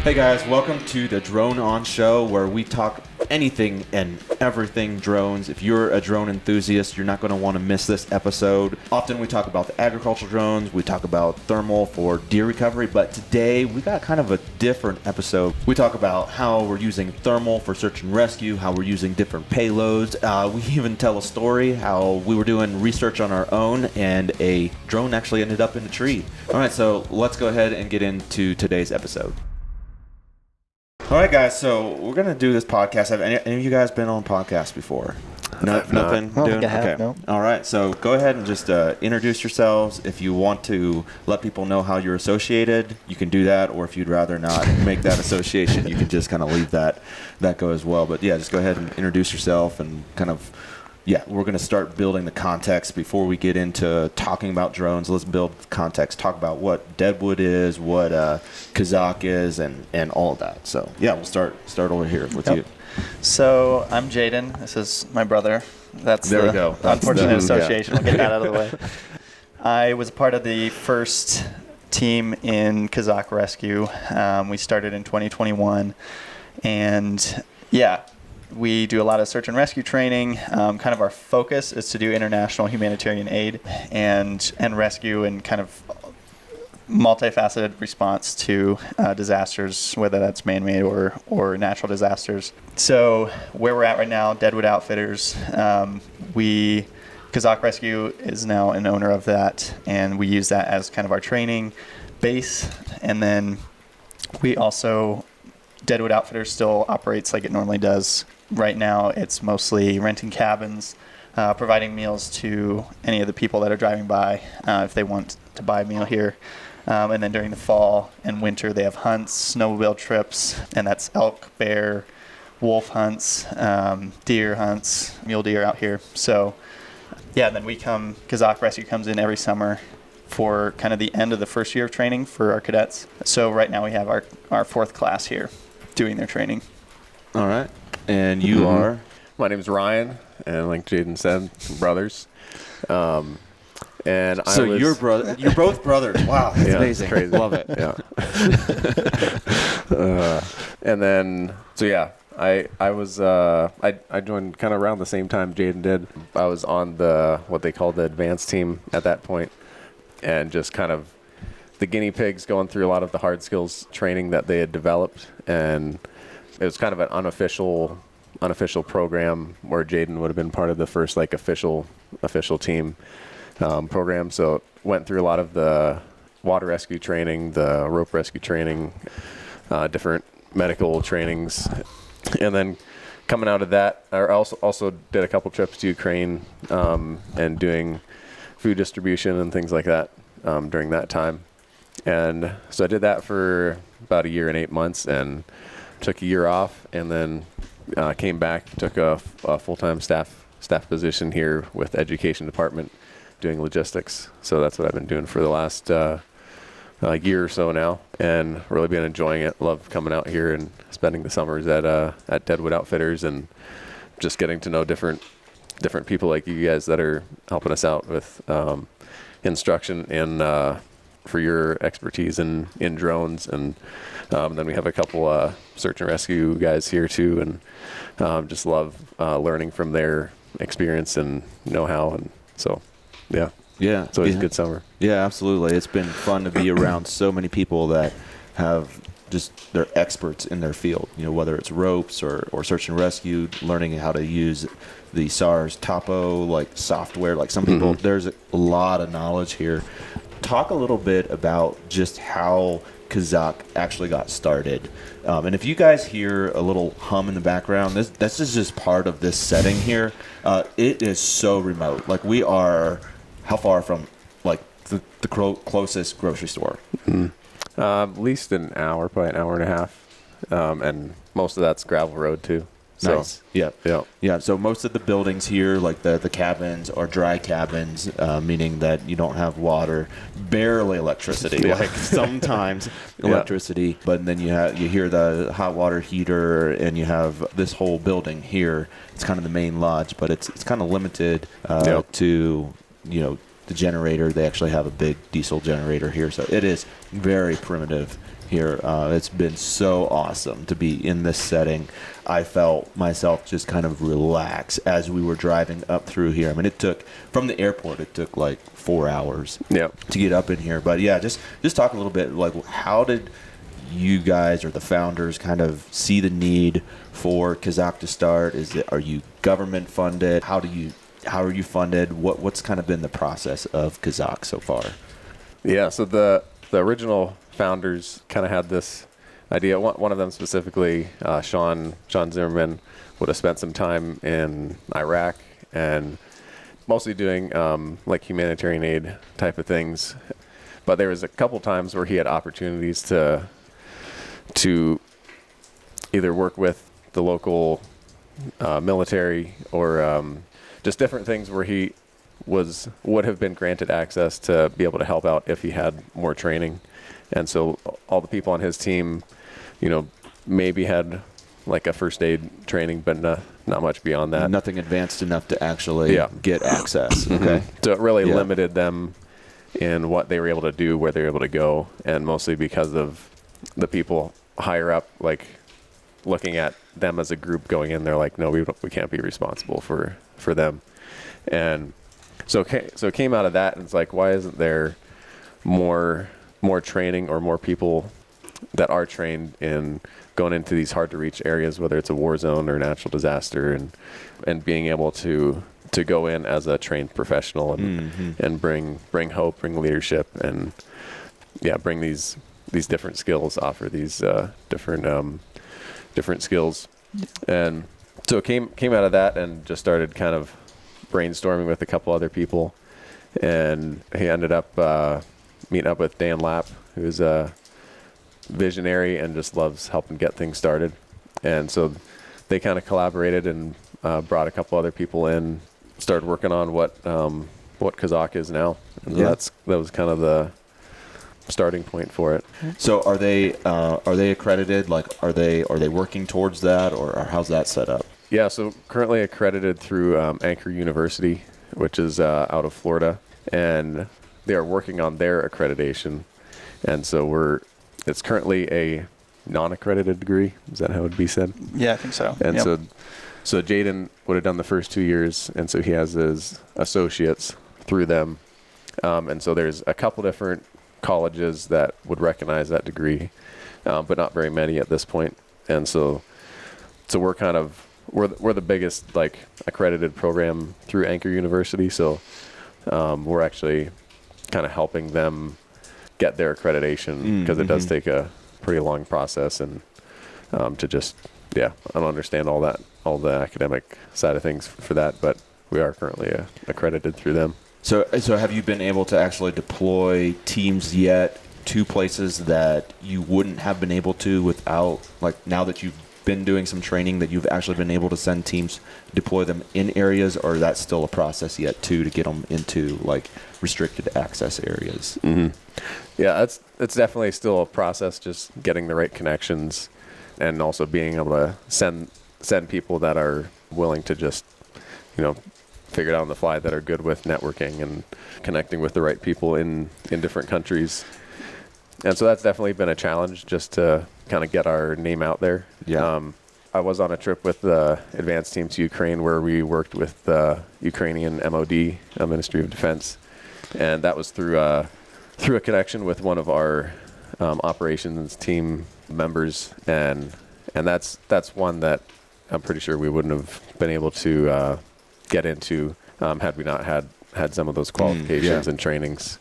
Hey guys, welcome to the DroneOn Show, where we talk anything and everything drones. If you're a drone enthusiast, you're not going to want to miss this episode. Often we talk about the agricultural drones, we talk about thermal for deer recovery, but today we got kind of a different episode. We talk about how we're using thermal for search and rescue, how we're using different payloads. We even tell a story how we were doing research on our own and a drone actually ended up in a tree. All right, so let's go ahead and get into today's episode. All right, guys, so we're going to do this podcast. Have any of you guys been on podcasts before? No, nothing? Okay. No. All right, so go ahead and just introduce yourselves. If you want to let people know how you're associated, you can do that, or if you'd rather not make that association, you can just kind of leave that go as well. But yeah, just go ahead and introduce yourself and kind of, we're going to start building the context before we get into talking about drones. Let's build context, talk about what Deadwood is, what Chazak is, and all of that. So, we'll start over here with you. So, I'm Jaden. This is my brother. There we go. Unfortunate association. We'll get that out of the way. I was a part of the first team in Chazak Rescue. We started in 2021. And, we do a lot of search and rescue training. Kind of our focus is to do international humanitarian aid and rescue and kind of multifaceted response to disasters, whether that's man-made or natural disasters. So where we're at right now, Deadwood Outfitters, Chazak Rescue is now an owner of that, and we use that as kind of our training base. And then we also, Deadwood Outfitters still operates like it normally does. Right now, it's mostly renting cabins, providing meals to any of the people that are driving by if they want to buy a meal here. And then during the fall and winter, they have hunts, snowmobile trips, and that's elk, bear, wolf hunts, deer hunts, mule deer out here. So, then Chazak Rescue comes in every summer for kind of the end of the first year of training for our cadets. So right now we have our fourth class here doing their training. All right. And you are? My name is Ryan, and like Jaden said, brothers. And you're both brothers. Wow, that's amazing. It's crazy. Love it. Yeah. And then, I was I joined kind of around the same time Jaden did. I was on what they call the advanced team at that point, and just kind of the guinea pigs going through a lot of the hard skills training that they had developed, and it was kind of an unofficial program where Jaden would have been part of the first official team program. So went through a lot of the water rescue training, the rope rescue training, different medical trainings, and then coming out of that, I also did a couple trips to Ukraine and doing food distribution and things like that during that time. And so I did that for about a year and 8 months, and took a year off, and then came back, took a full-time staff position here with the education department doing logistics. So that's what I've been doing for the last year or so now, and really been enjoying it. Love coming out here and spending the summers at Deadwood Outfitters, and just getting to know different people like you guys that are helping us out with instruction and for your expertise in drones. And then we have a couple search and rescue guys here too, and just love learning from their experience and know-how. And so, it's always a good summer. Yeah, absolutely. It's been fun to be around so many people that have just, they're experts in their field, whether it's ropes or search and rescue, learning how to use the SARS topo software. Some people, there's a lot of knowledge here. Talk a little bit about just how Chazak actually got started. And if you guys hear a little hum in the background, this is just part of this setting here. It is so remote. We are how far from the closest grocery store? At least an hour, probably an hour and a half. And most of that's gravel road too. Nice. Yeah. So most of the buildings here, the cabins, are dry cabins, meaning that you don't have water, barely electricity. Sometimes electricity, but then you hear the hot water heater, and you have this whole building here. It's kind of the main lodge, but it's kind of limited to the generator. They actually have a big diesel generator here, so it is very primitive here. It's been so awesome to be in this setting. I felt myself just kind of relax as we were driving up through here. I mean, from the airport, it took like 4 hours to get up in here. But yeah, just talk a little bit, like, how did you guys or the founders kind of see the need for Chazak to start? Are you government funded? How are you funded? What's kind of been the process of Chazak so far? Yeah, so the original founders kind of had this idea. One of them specifically, Sean Zimmerman, would have spent some time in Iraq and mostly doing like humanitarian aid type of things. But there was a couple times where he had opportunities to either work with the local military or just different things where he would have been granted access to be able to help out if he had more training. And so all the people on his team, maybe had like a first aid training, but not much beyond that. Nothing advanced enough to actually get access. Okay. So it really limited them in what they were able to do, where they were able to go, and mostly because of the people higher up, like looking at them as a group going in, they're like, no, we can't be responsible for them. And so it came out of that, and it's like, why isn't there more training or more people that are trained in going into these hard to reach areas, whether it's a war zone or natural disaster, and being able to go in as a trained professional and bring hope, bring leadership, and bring these different skills, offer these different skills. And so it came out of that, and just started kind of brainstorming with a couple other people, and he ended up meeting up with Dan Lapp, who's a visionary and just loves helping get things started. And so they kind of collaborated and brought a couple other people in, started working on what Chazak is now. And that was kind of the starting point for it. So are they accredited? Like, are they working towards that, or how's that set up? Yeah, so currently accredited through Anchor University, which is out of Florida, and they are working on their accreditation. And so it's currently a non-accredited degree. Is that how it would be said? Yeah, I think so. And so Jaden would have done the first 2 years, and so he has his associates through them. And so there's a couple different colleges that would recognize that degree, but not very many at this point. And so we're kind of we're the biggest like accredited program through Anchor University. So we're actually kind of helping them get their accreditation, because it does take a pretty long process, and to just I don't understand all the academic side of things for that, but we are currently accredited through them. So have you been able to actually deploy teams yet to places that you wouldn't have been able to without, like, now that you've been doing some training, that you've actually been able to send teams, deploy them in areas, or that's still a process yet to get them into like restricted access areas? Yeah, it's definitely still a process, just getting the right connections, and also being able to send people that are willing to just figure it out on the fly, that are good with networking and connecting with the right people in different countries. And so that's definitely been a challenge, just to kind of get our name out there. I was on a trip with the advanced team to Ukraine, where we worked with the Ukrainian MOD, Ministry of Defense, and that was through a connection with one of our operations team members, and that's one that I'm pretty sure we wouldn't have been able to get into had we not had some of those qualifications and trainings.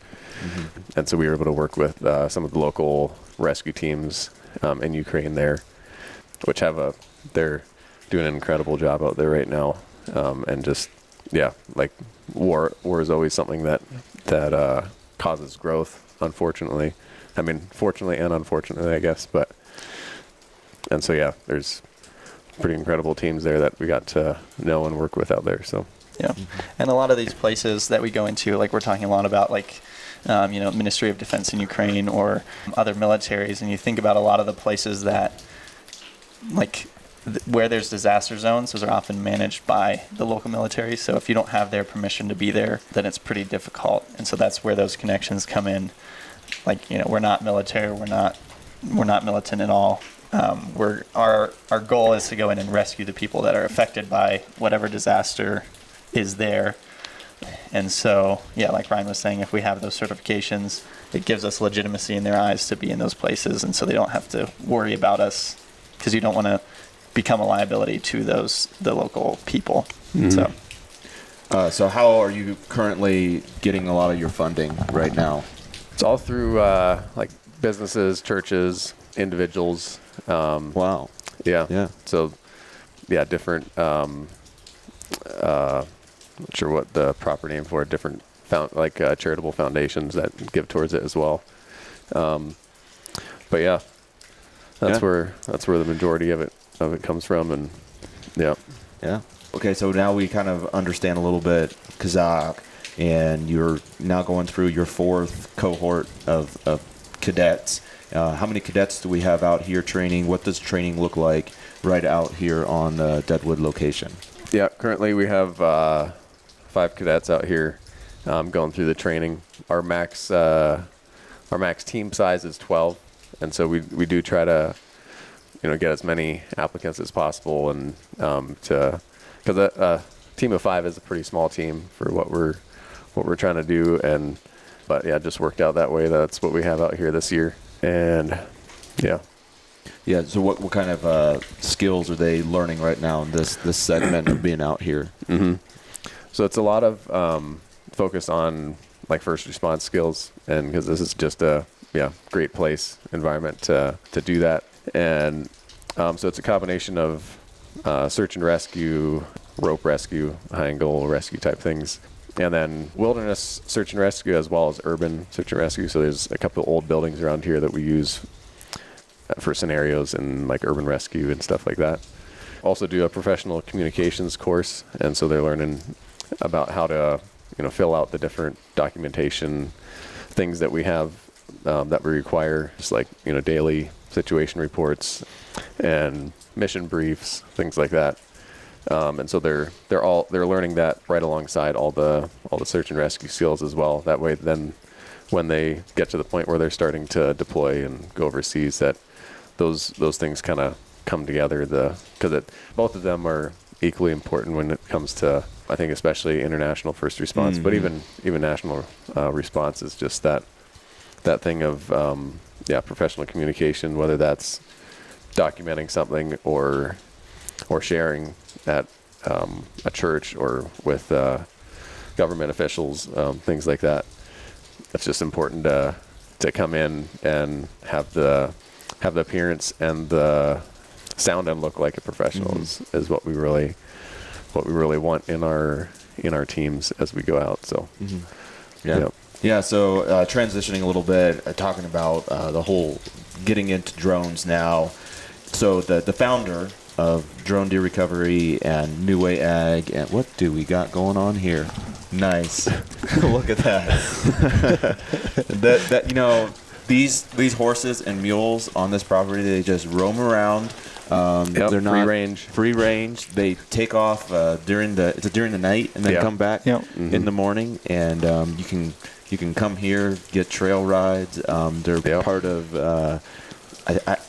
And so we were able to work with some of the local rescue teams in Ukraine there, which they're doing an incredible job out there right now. And just, like war is always something that causes growth, unfortunately. I mean, fortunately and unfortunately, I guess. And so, there's pretty incredible teams there that we got to know and work with out there. So. Yeah. And a lot of these places that we go into, like we're talking a lot about, like, Ministry of Defense in Ukraine or other militaries, and you think about a lot of the places that, like, where there's disaster zones, those are often managed by the local military. So if you don't have their permission to be there, then it's pretty difficult. And so that's where those connections come in. Like, we're not military, we're not we're not militant at all. Our goal is to go in and rescue the people that are affected by whatever disaster is there. And so, yeah, like Ryan was saying, if we have those certifications, it gives us legitimacy in their eyes to be in those places, and so they don't have to worry about us, because you don't want to become a liability to the local people. Mm-hmm. So how are you currently getting a lot of your funding right now? It's all through like businesses, churches, individuals. Wow. Yeah. So, yeah, different. Not sure what the proper name for it. Different charitable foundations that give towards it as well. But yeah, that's where the majority of it comes from, and yeah. Okay, so now we kind of understand a little bit Chazak, and you're now going through your 4th cohort of cadets. How many cadets do we have out here training? What does training look like right out here on the Deadwood location? Yeah, currently we have 5 cadets out here going through the training. Our max team size is 12, and so we do try to get as many applicants as possible, and because a team of 5 is a pretty small team for what we're trying to do, but yeah, it just worked out that way. That's what we have out here this year, and yeah. Yeah. So what kind of skills are they learning right now in this segment of being out here? Mm-hmm. So it's a lot of focus on like first response skills, and because this is just a great environment to do that, and so it's a combination of search and rescue, rope rescue, high angle rescue type things, and then wilderness search and rescue as well as urban search and rescue. So there's a couple of old buildings around here that we use for scenarios and like urban rescue and stuff like that. Also do a professional communications course, and so they're learning about how to fill out the different documentation things that we have that we require, just like daily situation reports and mission briefs, things like that. And so they're learning that right alongside all the search and rescue skills as well. That way, then when they get to the point where they're starting to deploy and go overseas, that those things kind of come together. Because both of them are equally important when it comes to, I think, especially international first response, but even national response is just that thing of professional communication, whether that's documenting something or sharing at a church or with government officials, things like that. It's just important to come in and have the appearance and the sound and look like a professional is what we really want in our teams as we go out. So Yeah, so transitioning a little bit, talking about the whole getting into drones now. So the founder of Drone Deer Recovery and NuWay Ag, and what do we got going on here? Nice. Look at that. These horses and mules on this property, they just roam around. They're not free range. They take off during the night and then come back in the morning, and you can come here, get trail rides. They're part of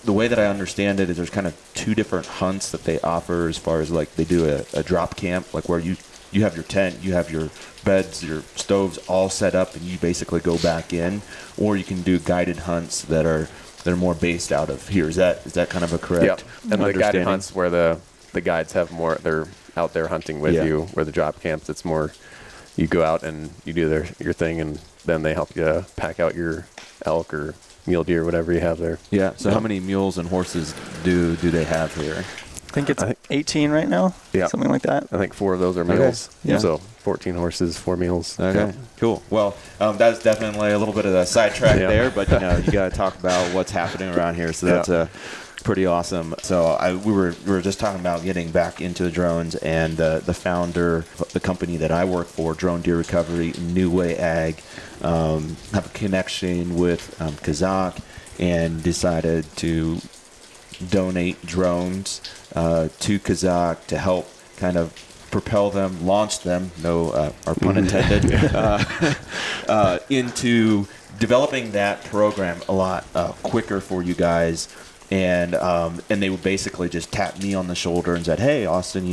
the way that I understand it is there's kind of 2 different hunts that they offer, as far as like they do a drop camp, like where you have your tent, you have your beds, your stoves all set up, and you basically go back in, or you can do guided hunts that are more based out of here. Is that kind of a correct and the guided hunts where the guides have more, they're out there hunting with you, where the drop camps, it's more you go out and you do your thing, and then they help you pack out your elk or mule deer, whatever you have there. Yeah. So how many mules and horses do they have here? I think it's 18 right now. Yeah. Something like that. I think 4 of those are mules. Okay. Yeah. So 14 horses, 4 mules. Okay. Yeah. Cool. Well, that's definitely a little bit of a sidetrack there, but you got to talk about what's happening around here. So that's pretty awesome. So we were just talking about getting back into the drones, and the founder of the company that I work for, Drone Deer Recovery, NuWay Ag, have a connection with Chazak, and decided to donate drones to Chazak to help kind of propel them, launch them, no, our pun intended, into developing that program a lot quicker for you guys. And they would basically just tap me on the shoulder and said, hey, Austin,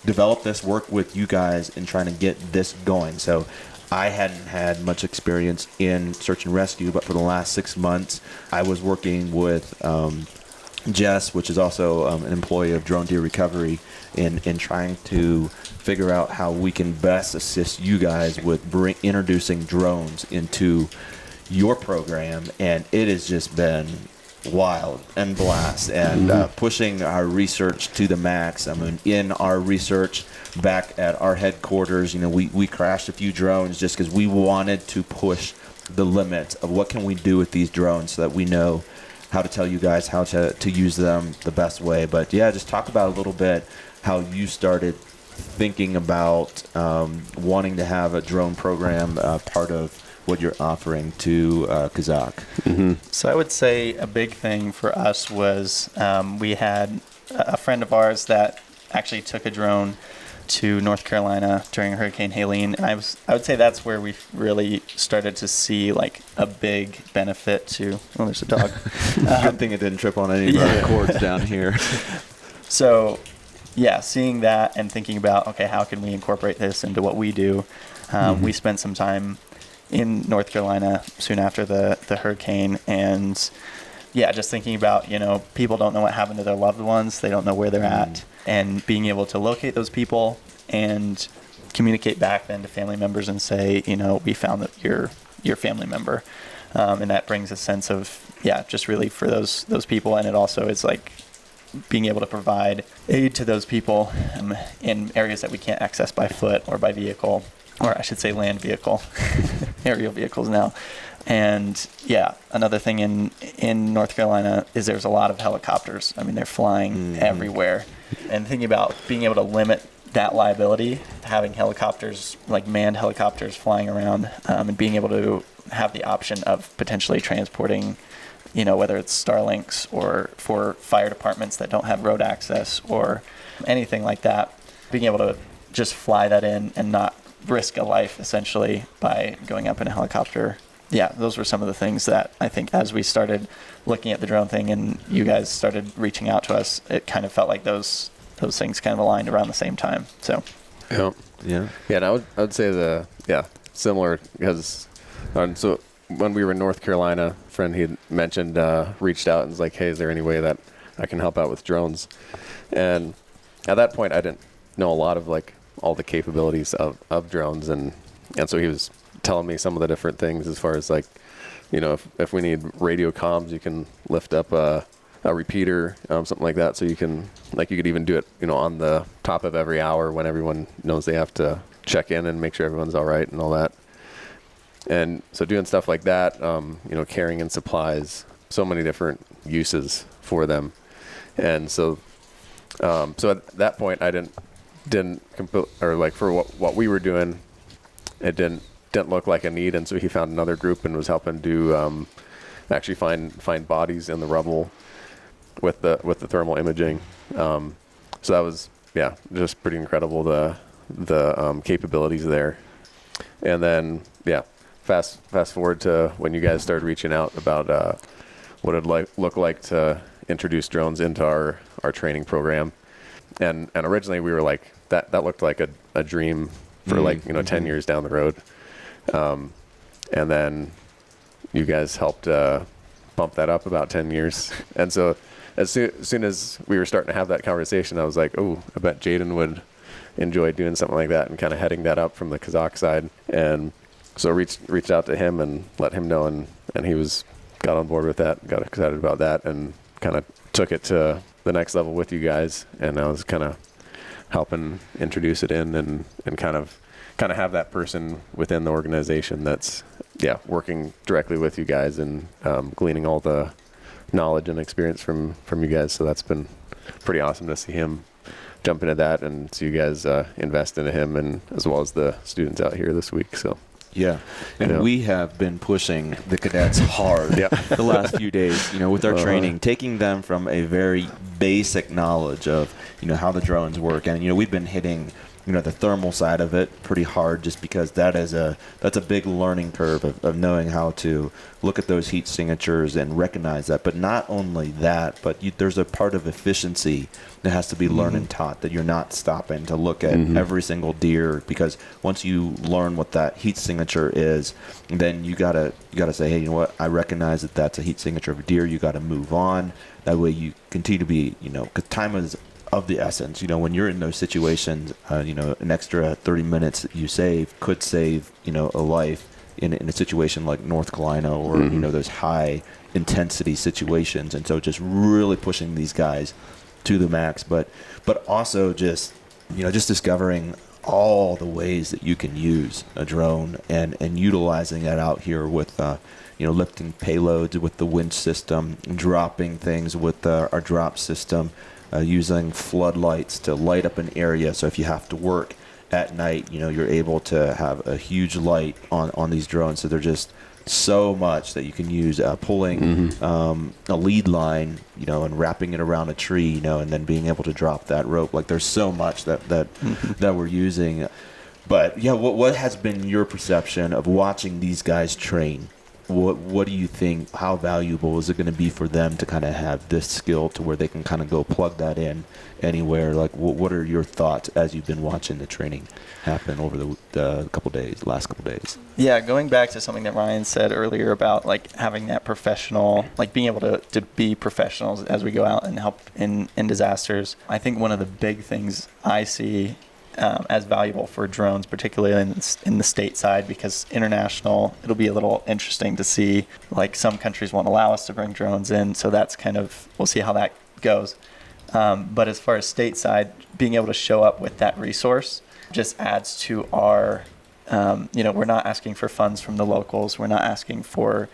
develop this, work with you guys in trying to get this going. So I hadn't had much experience in search and rescue, but for the last 6 months, I was working with Jess, which is also an employee of Drone Deer Recovery, in trying to figure out how we can best assist you guys with introducing drones into your program. And it has just been wild and blast, and pushing our research to the max. I mean, in our research back at our headquarters, we crashed a few drones just because we wanted to push the limits of what can we do with these drones so that we know how to tell you guys how to use them the best way. But yeah, just talk about a little bit how you started thinking about wanting to have a drone program part of what you're offering to Chazak. So I would say a big thing for us was we had a friend of ours that actually took a drone to North Carolina during Hurricane Helene, and I would say that's where we really started to see like a big benefit to. Oh, there's a dog. Good thing it didn't trip on any of our cords down here. So, yeah, seeing that and thinking about, okay, how can we incorporate this into what we do? We spent some time in North Carolina soon after the hurricane, and yeah, just thinking about, people don't know what happened to their loved ones. They don't know where they're at, and being able to locate those people and communicate back then to family members and say, we found that your family member. And that brings a sense of, just really for those people. And it also is like being able to provide aid to those people in areas that we can't access by foot or by vehicle, or I should say land vehicle, aerial vehicles now. And yeah, another thing in North Carolina is there's a lot of helicopters. I mean, they're flying everywhere. And thinking about being able to limit that liability, having helicopters, like manned helicopters flying around, and being able to have the option of potentially transporting, whether it's Starlinks or for fire departments that don't have road access or anything like that, being able to just fly that in and not risk a life essentially by going up in a helicopter. Yeah, those were some of the things that I think as we started looking at the drone thing and you guys started reaching out to us, it kind of felt like those things kind of aligned around the same time. So yeah, and I would say similar, because so when we were in North Carolina, a friend he had mentioned reached out and was like, hey, is there any way that I can help out with drones? And at that point I didn't know a lot of like all the capabilities of drones, and so he was telling me some of the different things as far as like, if we need radio comms, you can lift up a repeater, something like that. So you could even do it, on the top of every hour when everyone knows they have to check in and make sure everyone's all right and all that. And so doing stuff like that, carrying in supplies, so many different uses for them. And so at that point I didn't or like for what we were doing, it didn't look like a need. And so he found another group and was helping do actually find bodies in the rubble with the thermal imaging. So that was just pretty incredible, the capabilities there. And then fast forward to when you guys started reaching out about what it'd look like to introduce drones into our training program. And originally we were like, that looked like a dream for 10 years down the road. And then you guys helped bump that up about 10 years. And so as soon as we were starting to have that conversation, I was like, oh, I bet Jaden would enjoy doing something like that and kind of heading that up from the Chazak side. And so reached out to him and let him know, and he got on board with that, got excited about that, and kind of took it to the next level with you guys. And I was kind of helping introduce it in and kind of have that person within the organization that's working directly with you guys and gleaning all the knowledge and experience from you guys. So that's been pretty awesome to see him jump into that and see you guys invest into him, and as well as the students out here this week. So and we have been pushing the cadets hard the last few days, with our training, taking them from a very basic knowledge of how the drones work. And we've been hitting the thermal side of it pretty hard, just because that's a big learning curve of knowing how to look at those heat signatures and recognize that. But not only that, but there's a part of efficiency that has to be learned and taught, that you're not stopping to look at every single deer, because once you learn what that heat signature is, then you gotta say, hey, you know what, I recognize that that's a heat signature of a deer. You got to move on. That way you continue to be, because time is of the essence. When you're in those situations, an extra 30 minutes that you save could save, a life in a situation like North Carolina or, those high intensity situations. And so just really pushing these guys to the max, but also just discovering all the ways that you can use a drone and utilizing that out here with, lifting payloads with the winch system, dropping things with our drop system, using floodlights to light up an area. So if you have to work at night, you're able to have a huge light on these drones. So they're just so much that you can use, pulling a lead line, and wrapping it around a tree, and then being able to drop that rope. Like, there's so much that we're using. But yeah, what has been your perception of watching these guys train? What do you think? How valuable is it going to be for them to kind of have this skill to where they can kind of go plug that in anywhere? Like, what are your thoughts as you've been watching the training happen over the last couple days? Yeah, going back to something that Ryan said earlier about like having that professional, like being able to be professionals as we go out and help in disasters. I think one of the big things I see as valuable for drones, particularly in the state side, because international, it'll be a little interesting to see, like, some countries won't allow us to bring drones in, so that's we'll see how that goes. But as far as stateside, being able to show up with that resource just adds to our, we're not asking for funds from the locals. We're not asking for,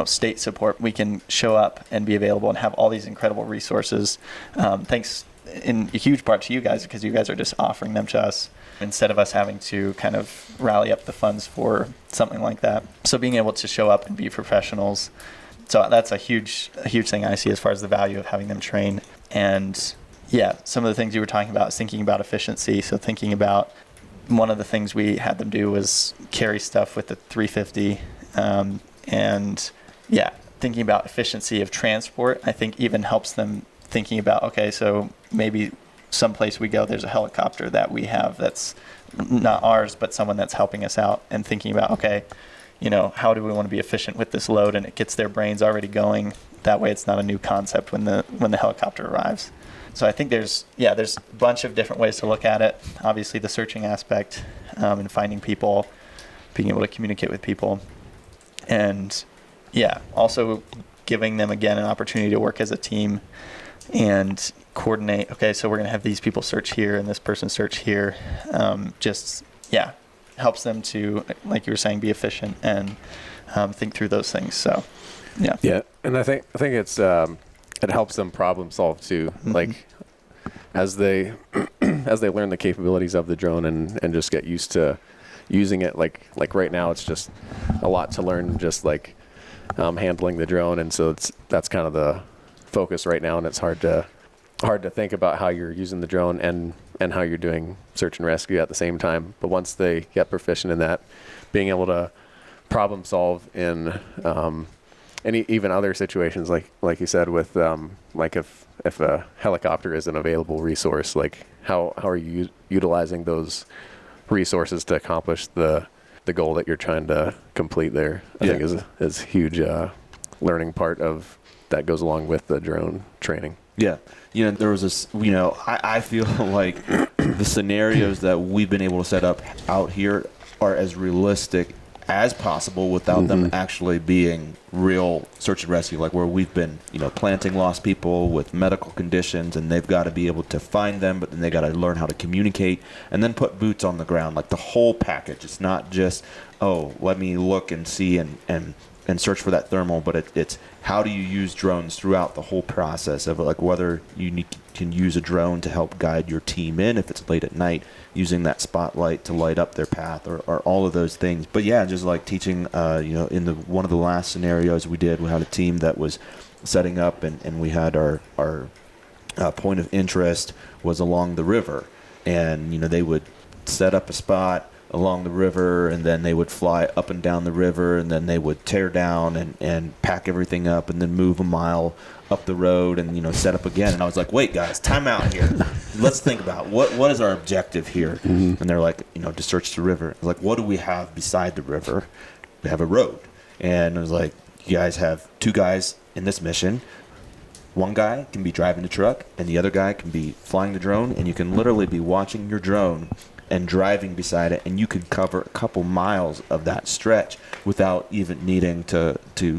state support. We can show up and be available and have all these incredible resources. Thanks in a huge part to you guys, because you guys are just offering them to us instead of us having to kind of rally up the funds for something like that. So being able to show up and be professionals. So that's a huge thing I see as far as the value of having them train. And yeah, some of the things you were talking about is thinking about efficiency. So thinking about, one of the things we had them do was carry stuff with the 350. And yeah, thinking about efficiency of transport, I think even helps them thinking about, okay, so maybe someplace we go, there's a helicopter that we have that's not ours, but someone that's helping us out, and thinking about, okay, how do we want to be efficient with this load? And it gets their brains already going. That way it's not a new concept when the helicopter arrives. So I think there's a bunch of different ways to look at it. Obviously the searching aspect, and finding people, being able to communicate with people. And yeah, also giving them, again, an opportunity to work as a team and coordinate. Okay, so we're going to have these people search here and this person search here. Helps them to, like you were saying, be efficient and think through those things. So, yeah. Yeah, and I think it's it helps them problem solve too. Like, as they learn the capabilities of the drone and just get used to using it. Like right now, it's just a lot to learn, just like handling the drone, and so that's kind of the focus right now, and it's hard to think about how you're using the drone and how you're doing search and rescue at the same time. But once they get proficient in that, being able to problem solve in even other situations, like you said, with like if a helicopter is an available resource, like how are you utilizing those resources to accomplish the goal that you're trying to complete there? I think is a huge learning part of that goes along with the drone training. Yeah. There was this, I feel like the scenarios that we've been able to set up out here are as realistic as possible without them actually being real search and rescue, like where we've been, planting lost people with medical conditions, and they've got to be able to find them, but then they got to learn how to communicate and then put boots on the ground, like the whole package. It's not just, let me look and see and search for that thermal, but it's how do you use drones throughout the whole process of, like, whether you can use a drone to help guide your team in if it's late at night, using that spotlight to light up their path, or all of those things. But yeah, just like teaching, in one of the last scenarios we did, we had a team that was setting up, and we had our point of interest was along the river. and they would set up a spot along the river, and then they would fly up and down the river, and then they would tear down and pack everything up, and then move a mile up the road and set up again. And I was like, wait guys, time out here. Let's think about what is our objective here. And they're like, to search the river. I was like, what do we have beside the river? We have a road. And I was like, you guys have 2 guys in this mission. One guy can be driving the truck, and the other guy can be flying the drone, and you can literally be watching your drone and driving beside it, and you could cover a couple miles of that stretch without even needing to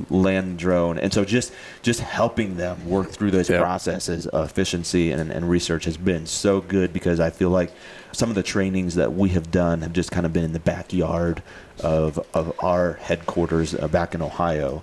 land the drone. And so just helping them work through those processes of efficiency and research has been so good, because I feel like some of the trainings that we have done have just kind of been in the backyard of our headquarters back in Ohio.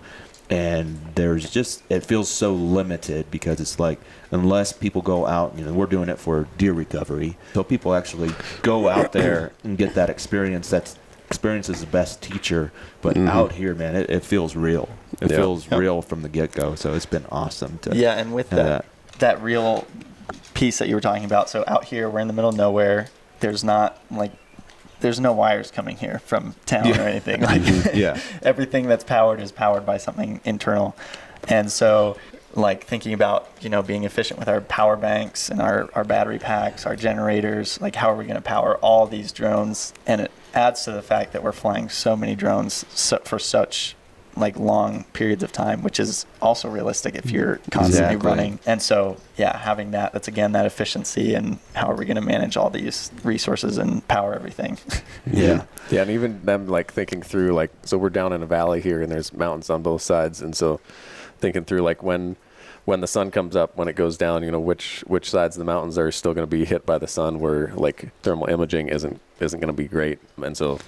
And it feels so limited, because it's like, unless people go out, we're doing it for deer recovery. So people actually go out there and get that experience. That experience is the best teacher. But out here, man, it feels real. It feels real from the get-go. So it's been awesome to and with that real piece that you were talking about. So out here, we're in the middle of nowhere. There's no wires coming here from town or anything. Like everything that's powered is powered by something internal. And so like thinking about, being efficient with our power banks and our battery packs, our generators, like how are we going to power all these drones? And it adds to the fact that we're flying so many drones for such like long periods of time, which is also realistic if you're constantly running. And so, having that's again, that efficiency, and how are we going to manage all these resources and power everything? Yeah. And even them like thinking through, like, so we're down in a valley here and there's mountains on both sides. And so thinking through like when the sun comes up, when it goes down, which sides of the mountains are still going to be hit by the sun, where like thermal imaging isn't going to be great. And so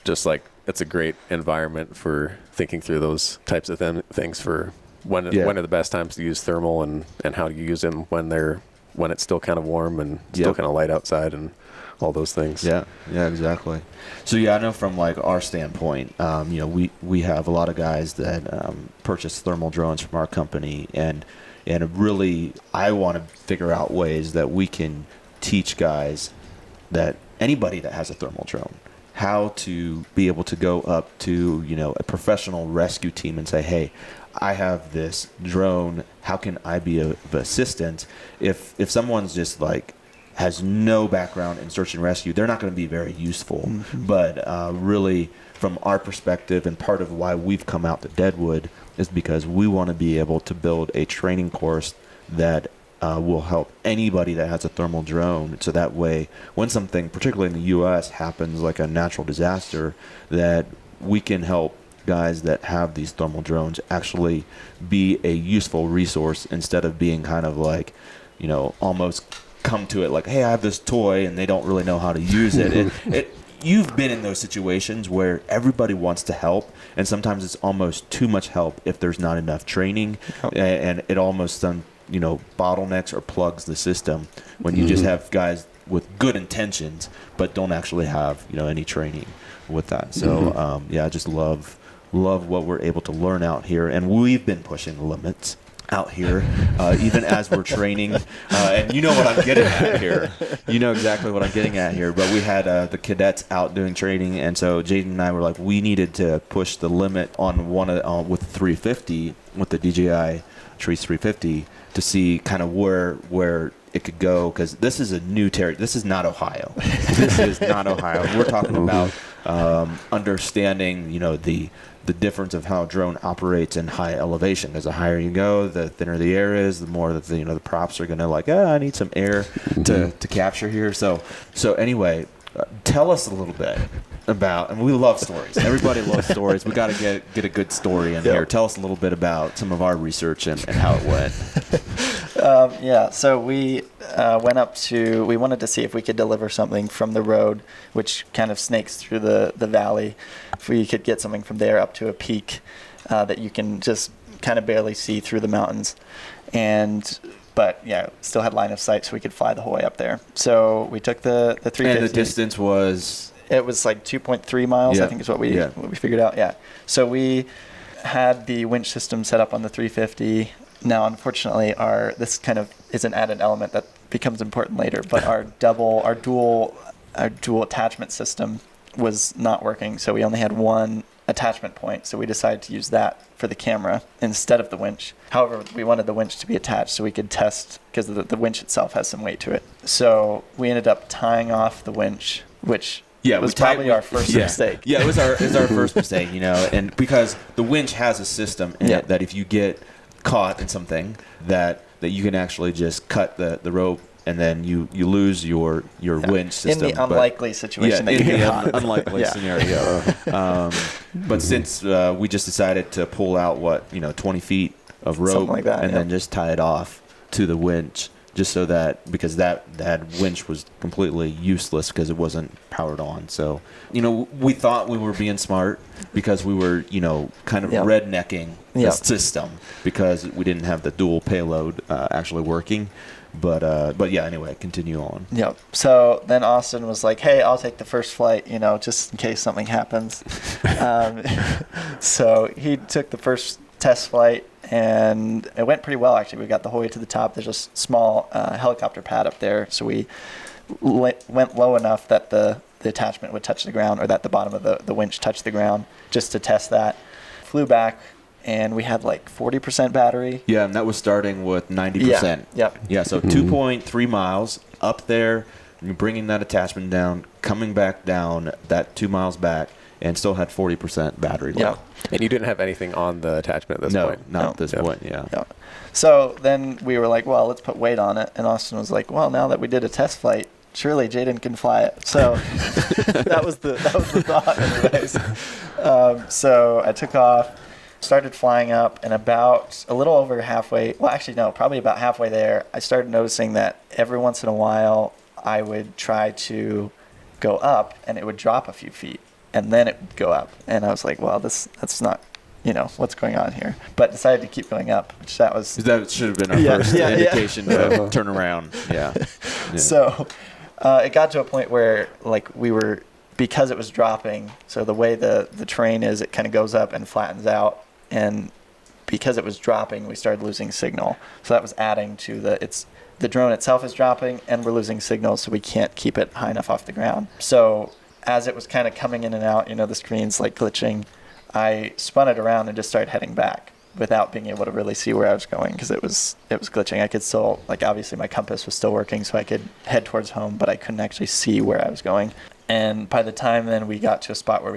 just like, it's a great environment for thinking through those types of things, for when are the best times to use thermal, and how do you use them when it's still kind of warm and still kind of light outside, and all those things. Yeah, exactly. So I know from like our standpoint, we have a lot of guys that purchase thermal drones from our company, and really I want to figure out ways that we can teach guys, that anybody that has a thermal drone, how to be able to go up to, a professional rescue team and say, hey, I have this drone. How can I be of assistance? If someone's just like has no background in search and rescue, they're not going to be very useful. But really, from our perspective, and part of why we've come out to Deadwood, is because we want to be able to build a training course that will help anybody that has a thermal drone. So that way, when something, particularly in the U.S., happens, like a natural disaster, that we can help guys that have these thermal drones actually be a useful resource, instead of being kind of like, almost come to it like, hey, I have this toy, and they don't really know how to use it. You've been in those situations where everybody wants to help, and sometimes it's almost too much help if there's not enough training, and it almost bottlenecks or plugs the system when you just have guys with good intentions but don't actually have any training with that. So I just love what we're able to learn out here, and we've been pushing the limits out here, even as we're training, and you know what I'm getting at here. You know exactly what I'm getting at here. But we had the cadets out doing training, and so Jaden and I were like, we needed to push the limit on with 350, with the DJI Trees 350, to see kind of where it could go, because this is a new territory. This is not Ohio. This is not Ohio. We're talking about understanding, the difference of how a drone operates in high elevation. Because the higher you go, the thinner the air is, the more that the props are going to like, I need some air to capture here. So anyway, tell us a little bit about, and we love stories. Everybody loves stories. We got to get a good story in here. Tell us a little bit about some of our research and how it went. So we went up to, we wanted to see if we could deliver something from the road, which kind of snakes through the valley. If we could get something from there up to a peak that you can just kind of barely see through the mountains. But still had line of sight, so we could fly the whole way up there. So we took the 350. And the distance was? It was like 2.3 miles, I think is what we figured out. Yeah. So we had the winch system set up on the 350. Now, unfortunately, this kind of is an added element that becomes important later, but our dual attachment system was not working, so we only had one attachment point, so we decided to use that for the camera instead of the winch. However, we wanted the winch to be attached so we could test, because the winch itself has some weight to it. So we ended up tying off the winch, which was probably our first mistake. Yeah, it was our first mistake, and because the winch has a system in it that if you get caught in something that you can actually just cut the rope, and then you lose your winch system. In the unlikely situation that you get caught. Unlikely scenario. But since we just decided to pull out 20 feet of rope like that, and then just tie it off to the winch, just so that, because that winch was completely useless because it wasn't powered on. So, we thought we were being smart because we were, kind of rednecking the system because we didn't have the dual payload actually working. But yeah, anyway, continue on. Yep. So then Austin was like, hey, I'll take the first flight, just in case something happens. So he took the first test flight, and it went pretty well, actually. We got the whole way to the top. There's a small helicopter pad up there, so we went low enough that the attachment would touch the ground, or that the bottom of the winch touched the ground, just to test that. Flew back, and we had like 40% battery. Yeah, and that was starting with 90%. Yeah, so 2.3 miles up there, bringing that attachment down, coming back down that 2 miles back, and still had 40% battery left. And you didn't have anything on the attachment at this point? No, not at this point, yeah. So then we were like, well, let's put weight on it. And Austin was like, well, now that we did a test flight, surely Jaden can fly it. So that was the thought anyways. So I took off, started flying up, and about a little over halfway, well, actually, no, probably about halfway there, I started noticing that every once in a while I would try to go up, and it would drop a few feet, and then it would go up. And I was like, well, that's not, what's going on here? But decided to keep going up, which that should have been our first indication to turn around. Yeah. So it got to a point where, because it was dropping, so the way the terrain is, it kind of goes up and flattens out. And because it was dropping, we started losing signal. So that was adding to the drone itself is dropping, and we're losing signal, so we can't keep it high enough off the ground. So as it was kind of coming in and out, the screen's like glitching, I spun it around and just started heading back without being able to really see where I was going, because it was glitching. I could still, obviously my compass was still working, so I could head towards home, but I couldn't actually see where I was going. And by the time then we got to a spot where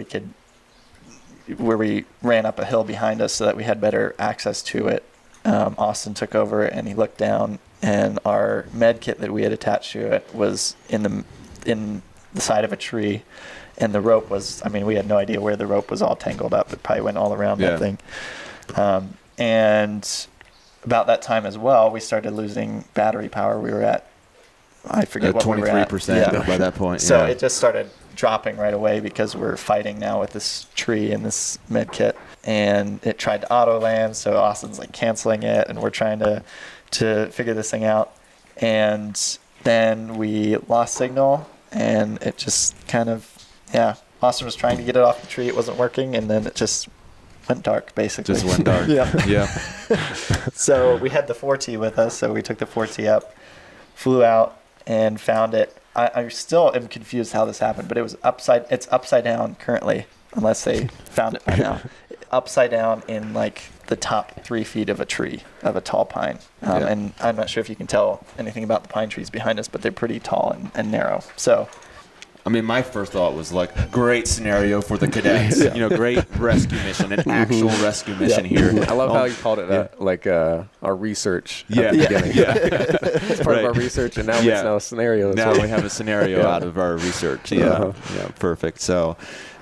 we ran up a hill behind us so that we had better access to it, Austin took over, and he looked down, and our med kit that we had attached to it was in the side of a tree, and the rope was, we had no idea where the rope was all tangled up. It probably went all around that thing. And about that time as well, we started losing battery power. We were at, I forget what we were at. 23% by that point. So it just started dropping right away because we're fighting now with this tree and this med kit, and it tried to auto land. So Austin's canceling it, and we're trying to figure this thing out. And then we lost signal, and it just kind of, Austin was trying to get it off the tree. It wasn't working, and then it just went dark, basically. Just went dark. Yeah. So we had the 4T with us, so we took the 4T up, flew out, and found it. I still am confused how this happened, but it's upside down currently, unless they found it by now. Upside down in the top 3 feet of a tree, of a tall pine. And I'm not sure if you can tell anything about the pine trees behind us, but they're pretty tall and narrow. So my first thought was great scenario for the cadets. Great rescue mission, an actual rescue mission here. I love how you called it our research at the beginning. It's part of our research, and now it's now a scenario. Now we have a scenario out of our research. Yeah, perfect. So,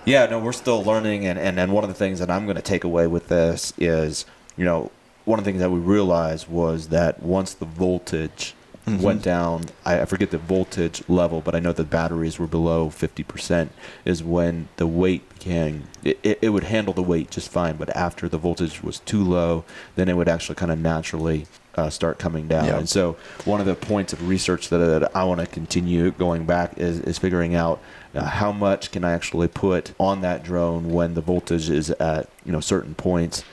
we're still learning, and one of the things that I'm going to take away with this is, one of the things that we realized was that once the voltage went down, I forget the voltage level, but I know the batteries were below 50%, is when the weight became it would handle the weight just fine. But after the voltage was too low, then it would actually kind of naturally start coming down. Yep. And so one of the points of research that I want to continue going back is figuring out how much can I actually put on that drone when the voltage is at certain points,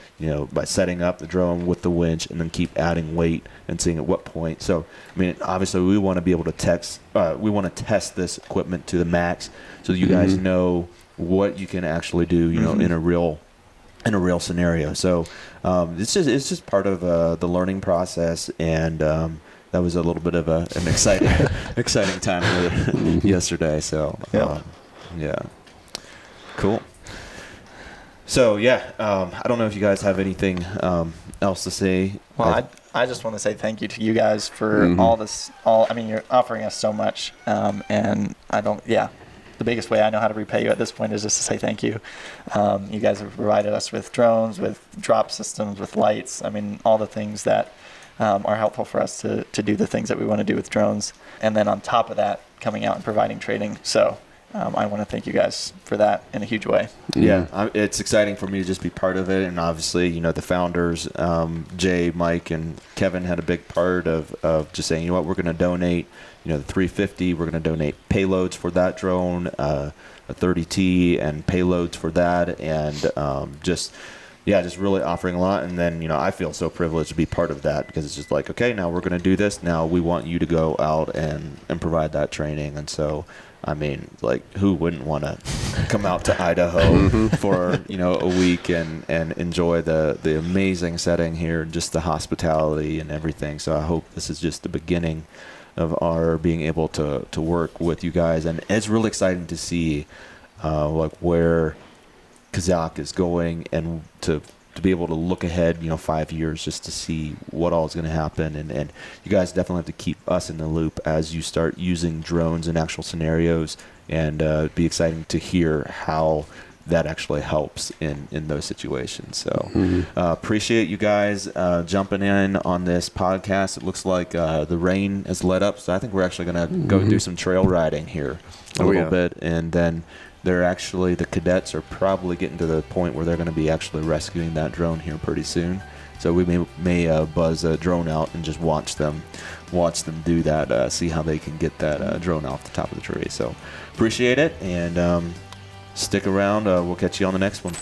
by setting up the drone with the winch and then keep adding weight and seeing at what point. So I mean, obviously we want to be able to test this equipment to the max so that you guys know what you can actually do in a real scenario. So it's just part of the learning process, and that was a little bit of an exciting time yesterday. So yeah, cool. So I don't know if you guys have anything else to say. Well, I just want to say thank you to you guys for all this. You're offering us so much, and the biggest way I know how to repay you at this point is just to say thank you. You guys have provided us with drones, with drop systems, with lights. All the things that are helpful for us to do the things that we want to do with drones. And then on top of that, coming out and providing training. So I want to thank you guys for that in a huge way. Yeah, it's exciting for me to just be part of it. And obviously, the founders, Jay, Mike, and Kevin had a big part of just saying, we're going to donate, the 350. We're going to donate payloads for that drone, a 30T and payloads for that. And just really offering a lot. And then, I feel so privileged to be part of that, because it's just like, okay, now we're going to do this. Now we want you to go out and provide that training. And so, who wouldn't want to come out to Idaho for, a week and enjoy the amazing setting here, just the hospitality and everything. So I hope this is just the beginning of our being able to work with you guys. And it's really exciting to see where Chazak is going, and to be able to look ahead 5 years just to see what all is going to happen. And you guys definitely have to keep us in the loop as you start using drones in actual scenarios, and it'd be exciting to hear how that actually helps in those situations. So appreciate you guys jumping in on this podcast. It looks like the rain has let up, so I think we're actually going to go do some trail riding here a little bit, and then the cadets are probably getting to the point where they're going to be actually rescuing that drone here pretty soon. So we may buzz a drone out and just watch them do that, see how they can get that drone off the top of the tree. So appreciate it, and stick around. We'll catch you on the next one.